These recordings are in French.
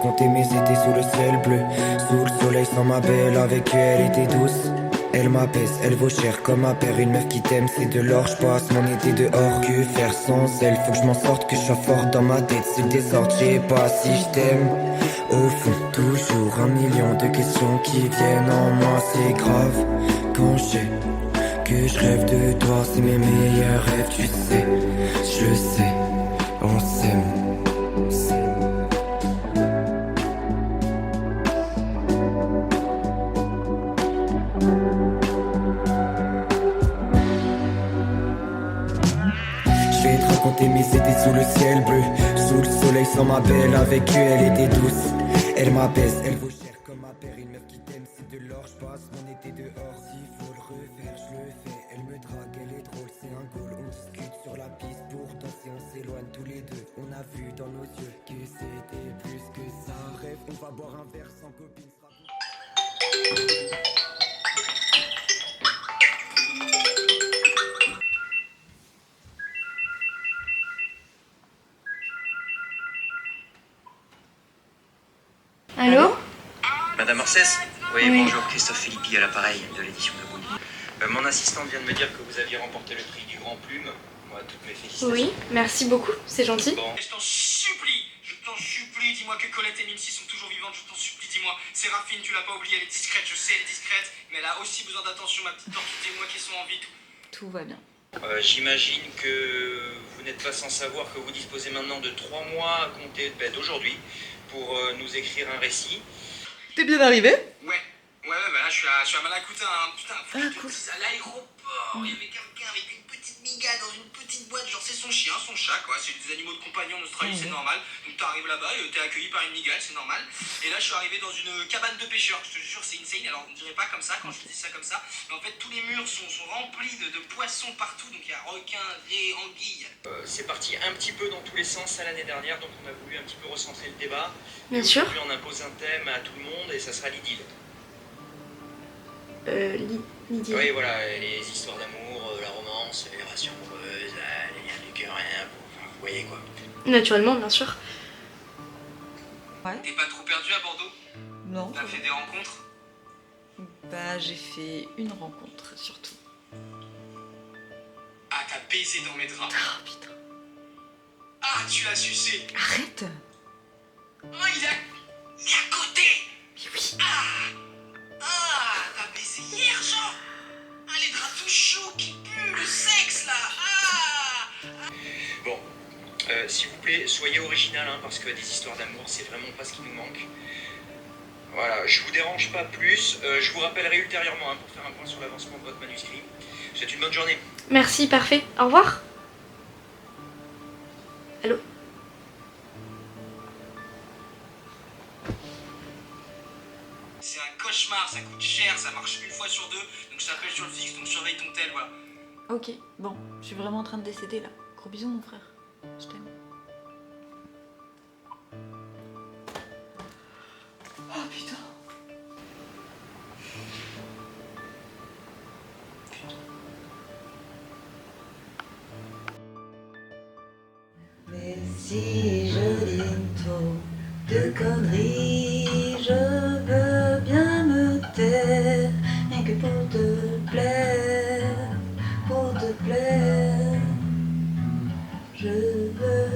raconter mes étés sous le ciel bleu. Sous le soleil sans ma belle, avec elle était douce. Elle m'apaise, elle vaut cher comme ma père. Une meuf qui t'aime, c'est de l'or. Je passe mon été dehors, que faire sans elle? Faut que je m'en sorte, que je sois fort dans ma tête. C'est le désordre, je sais pas si je t'aime. Au fond, toujours un million de questions qui viennent en moi. C'est grave quand je sais que je rêve de toi. C'est mes meilleurs rêves, tu sais. Je le sais, on s'aime. Je vais te raconter mes étés sous le ciel bleu. Sous le soleil sans ma belle, avec elle était douce. Elle m'apaise, elle vaut cher comme ma père. Une meuf qui t'aime, c'est de l'or. Je passe mon été dehors. S'il faut le refaire, je le fais. Elle me drague, elle est drôle, c'est un goal. On discute sur la piste, pourtant si on s'éloigne tous les deux. On a vu dans nos yeux que c'était plus que ça. Rêve, on va boire un verre sans copine. Allô? Madame Arcès? Oui, Oui. bonjour, Christophe Philippi à l'appareil de l'édition de Bouli. Mon assistante vient de me dire que vous aviez remporté le prix du Grand Plume. Moi, toutes mes félicitations. Oui, merci beaucoup, c'est gentil. Bon. Je t'en supplie, dis-moi que Colette et Mimsy sont toujours vivantes, je t'en supplie, dis-moi. Séraphine, tu l'as pas oubliée, elle est discrète, je sais, elle est discrète, mais elle a aussi besoin d'attention, ma petite tortue, dis-moi qu'ils sont en vie. Tout va bien. J'imagine que vous n'êtes pas sans savoir que vous disposez maintenant de 3 mois à compter d'aujourd'hui pour nous écrire un récit. T'es bien arrivé? Ouais, bah là, je suis à Malakoutta, hein. Putain, faut que je te cool. dise, à l'aéroport, il y avait quelqu'un avec une petite migale dans une petite boîte, genre c'est son chien, son chat, quoi, c'est des animaux de compagnie en Australie, c'est normal. Donc t'arrives là-bas, t'es accueilli par une migale, c'est normal. Et là, je suis arrivé dans une cabane de pêcheurs, je te jure, c'est insane. Alors, on ne dirait pas comme ça quand je dis ça comme ça, mais en fait, tous les murs sont remplis de poissons partout, donc il y a requins, raies, anguilles. C'est parti un petit peu dans tous les sens à l'année dernière, donc on a voulu un petit peu recentrer le débat. Bien Et sûr. aujourd'hui, on impose un thème à tout le monde et ça sera l'idylle. Lydie. Oui, voilà, les histoires d'amour, la romance, les relations amoureuses, les liens du cœur, enfin, vous voyez quoi. Naturellement, bien sûr. T'es pas trop perdu à Bordeaux? Non. T'as fait des rencontres? Bah, j'ai fait une rencontre surtout. Ah, t'as baisé dans mes draps. Oh putain. Ah, tu l'as sucé. Arrête! Oh, il est à côté. Mais oui! T'as baisé hier, genre. Ah, les draps tout chauds qui puent, le sexe, là. Bon, s'il vous plaît, soyez original, hein, parce que des histoires d'amour, c'est vraiment pas ce qui nous manque. Voilà, je vous dérange pas plus. Je vous rappellerai ultérieurement, hein, pour faire un point sur l'avancement de votre manuscrit. Je vous souhaite une bonne journée. Merci, parfait. Au revoir. Allô? C'est un cauchemar, ça coûte cher, ça marche une fois sur deux, donc je t'appelle sur le fixe, donc surveille ton tel, voilà. Ok, bon, je suis vraiment en train de décéder là. Gros bisous mon frère. Je t'aime. Oh putain. Mais si je dis trop de conneries, je veux bien me taire, rien que pour te plaire, pour te plaire. Je veux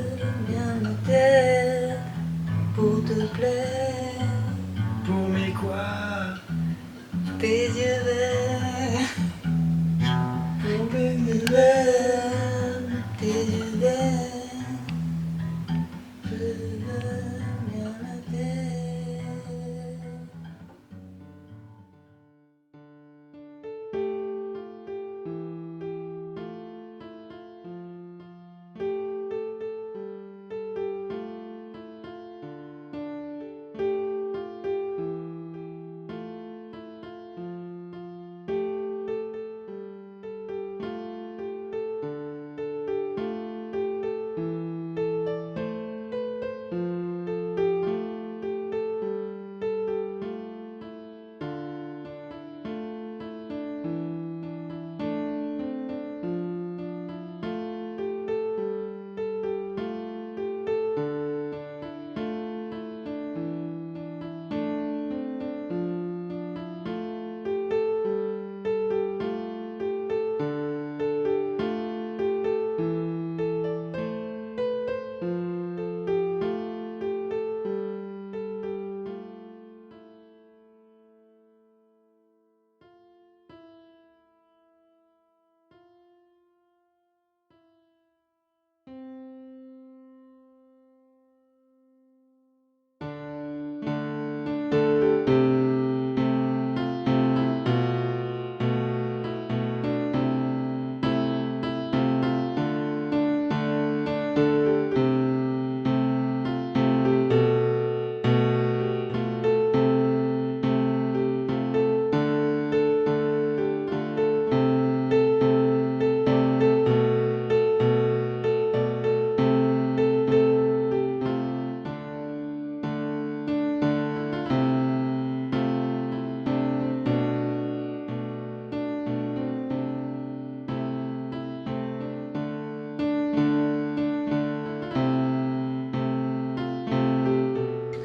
bien me taire, pour te plaire. Pour mes quoi? Tes yeux verts, pour mes yeux verts, tes yeux verts. Je veux bien me taire.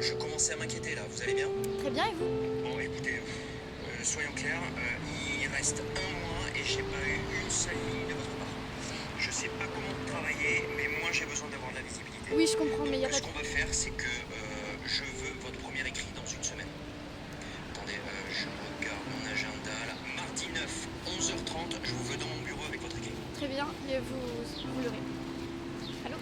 je commençais à m'inquiéter là, vous allez bien? Très bien, et vous? Bon, écoutez, soyons clairs, il reste un mois et j'ai pas eu une seule ligne de votre part. Je sais pas comment vous travaillez, mais moi j'ai besoin d'avoir de la visibilité. Oui, je comprends, mais il y a Donc, pas ce de... qu'on va faire, c'est que je veux votre premier écrit dans une semaine. Attendez, je regarde mon agenda là. Mardi 9, 11h30, je vous veux dans mon bureau avec votre écrit. Très bien, et vous l'aurez. Allô?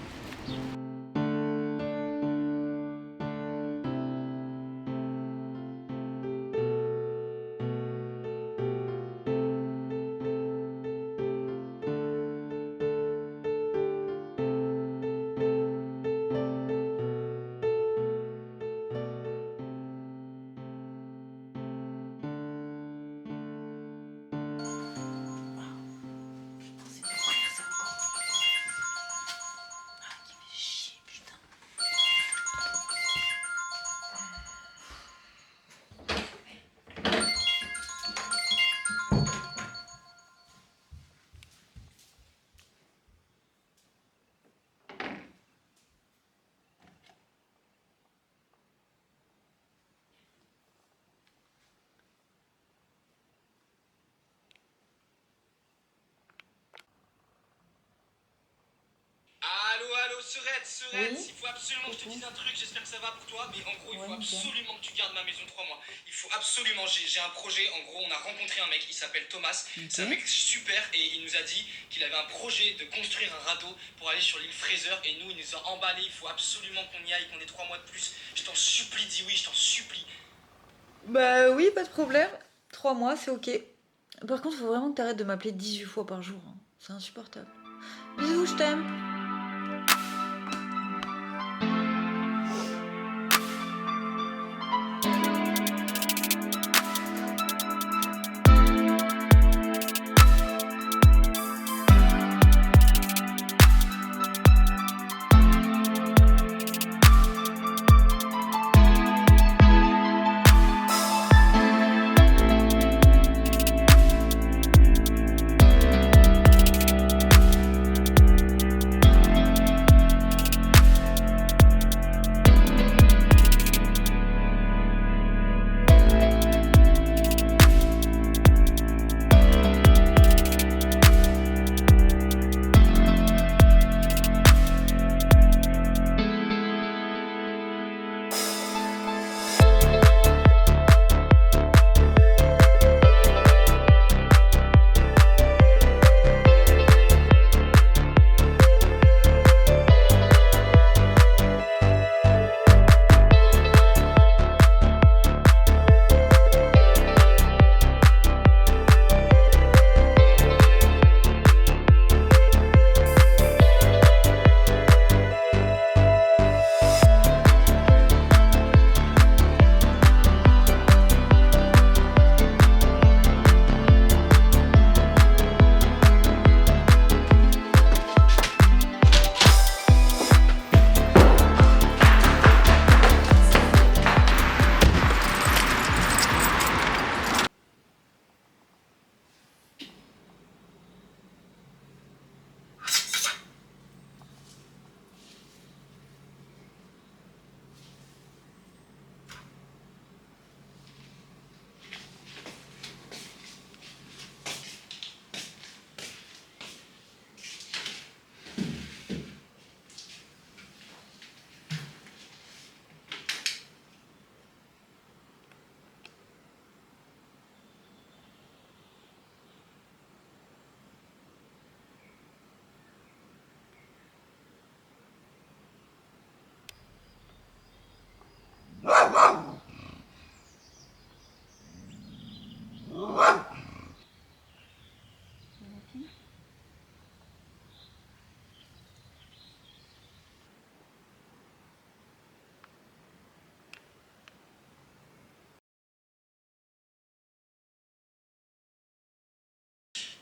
C'est frère, ça encore. Ah, qui fait chier, putain. Allô, Serette, Oui. il faut absolument que je te dise un truc, j'espère que ça va pour toi, mais en gros, il Ouais, faut nickel. absolument que tu gardes ma maison 3 mois. Il faut absolument, j'ai un projet, en gros, on a rencontré un mec, il s'appelle Thomas, c'est un mec super, et il nous a dit qu'il avait un projet de construire un radeau pour aller sur l'île Fraser, et nous, il nous a emballé, il faut absolument qu'on y aille, qu'on ait 3 mois de plus. Je t'en supplie, dis oui, je t'en supplie. Bah oui, pas de problème. 3 mois, c'est ok. Par contre, faut vraiment que t'arrêtes de m'appeler 18 fois par jour, hein. C'est insupportable. Bisous, je t'aime.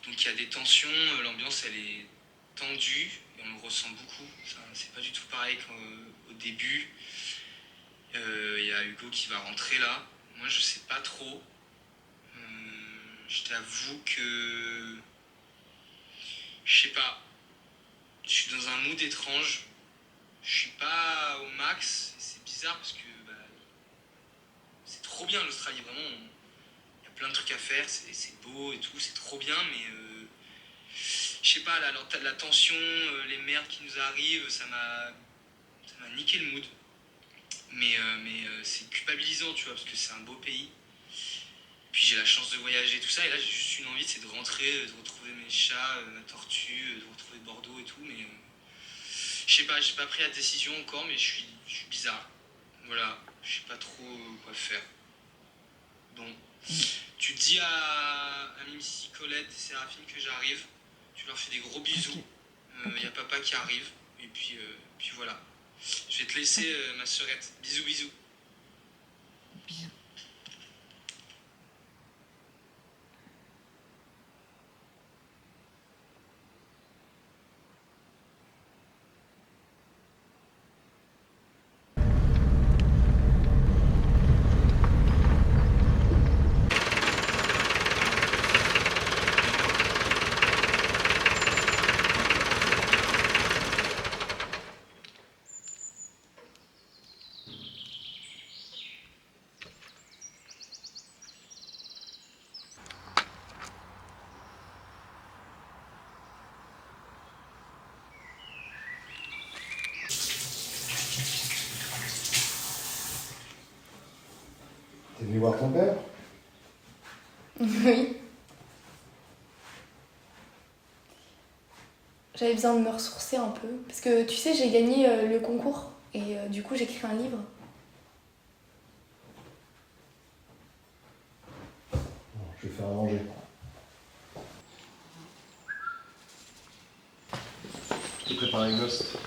Donc il y a des tensions, l'ambiance elle est tendue et on le ressent beaucoup. C'est pas du tout pareil qu'au début. Il y a Hugo qui va rentrer là. Moi je sais pas trop. Je t'avoue que... Je sais pas. Je suis dans un mood étrange. Je suis pas au max. C'est bizarre parce que trop bien l'Australie, vraiment. Il y a plein de trucs à faire, c'est beau et tout, c'est trop bien, mais je sais pas, la tension, les merdes qui nous arrivent, ça m'a niqué le mood. Mais c'est culpabilisant, tu vois, parce que c'est un beau pays. Puis j'ai la chance de voyager, tout ça, et là j'ai juste une envie, c'est de rentrer, de retrouver mes chats, ma tortue, de retrouver Bordeaux et tout, mais je sais pas, j'ai pas pris la décision encore, mais je suis bizarre. Voilà, je sais pas trop quoi faire. Bon, tu dis à Mimsy, Colette et Séraphine que j'arrive, tu leur fais des gros bisous, y a papa qui arrive, et puis voilà. Je vais te laisser, ma sœurette. Bisous, bisous. Bisous. T'es venu voir ton père? Oui. J'avais besoin de me ressourcer un peu. Parce que tu sais, j'ai gagné le concours. Et du coup, j'écris un livre. Je vais faire à manger. Je t'ai préparé une ghost.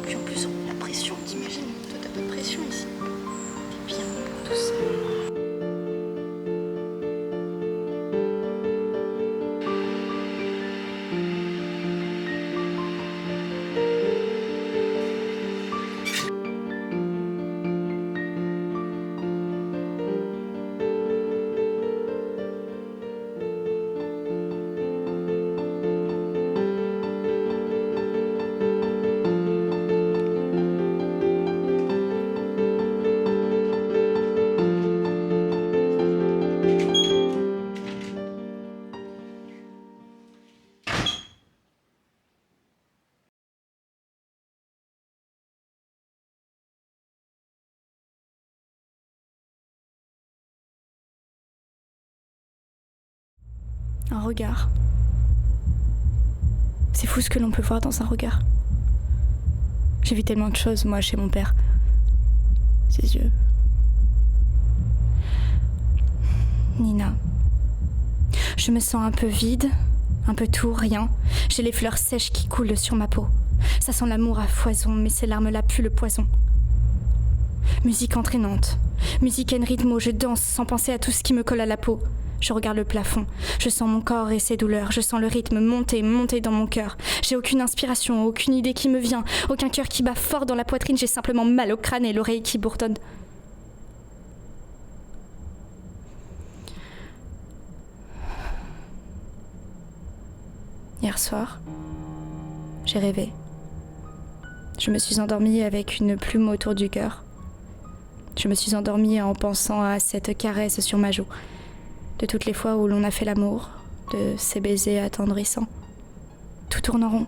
Puis en plus, la pression, t'imagines? Toi, t'as pas de pression ici. T'es bien, tout seul. Un regard. C'est fou ce que l'on peut voir dans un regard. J'ai vu tellement de choses, moi, chez mon père. Ses yeux. Nina. Je me sens un peu vide, un peu tout, rien. J'ai les fleurs sèches qui coulent sur ma peau. Ça sent l'amour à foison, mais ces larmes-là puent le poison. Musique entraînante, musique en rythme, je danse sans penser à tout ce qui me colle à la peau. Je regarde le plafond, je sens mon corps et ses douleurs, je sens le rythme monter, monter dans mon cœur. J'ai aucune inspiration, aucune idée qui me vient, aucun cœur qui bat fort dans la poitrine, j'ai simplement mal au crâne et l'oreille qui bourdonne. Hier soir, j'ai rêvé. Je me suis endormie avec une plume autour du cœur. Je me suis endormie en pensant à cette caresse sur ma joue, de toutes les fois où l'on a fait l'amour, de ces baisers attendrissants. Tout tourne en rond.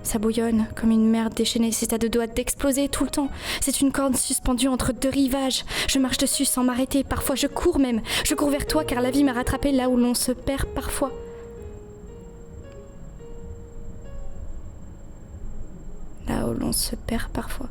Ça bouillonne comme une mer déchaînée, c'est à deux doigts d'exploser tout le temps. C'est une corde suspendue entre deux rivages. Je marche dessus sans m'arrêter, parfois je cours même. Je cours vers toi car la vie m'a rattrapée là où l'on se perd parfois. Là où l'on se perd parfois.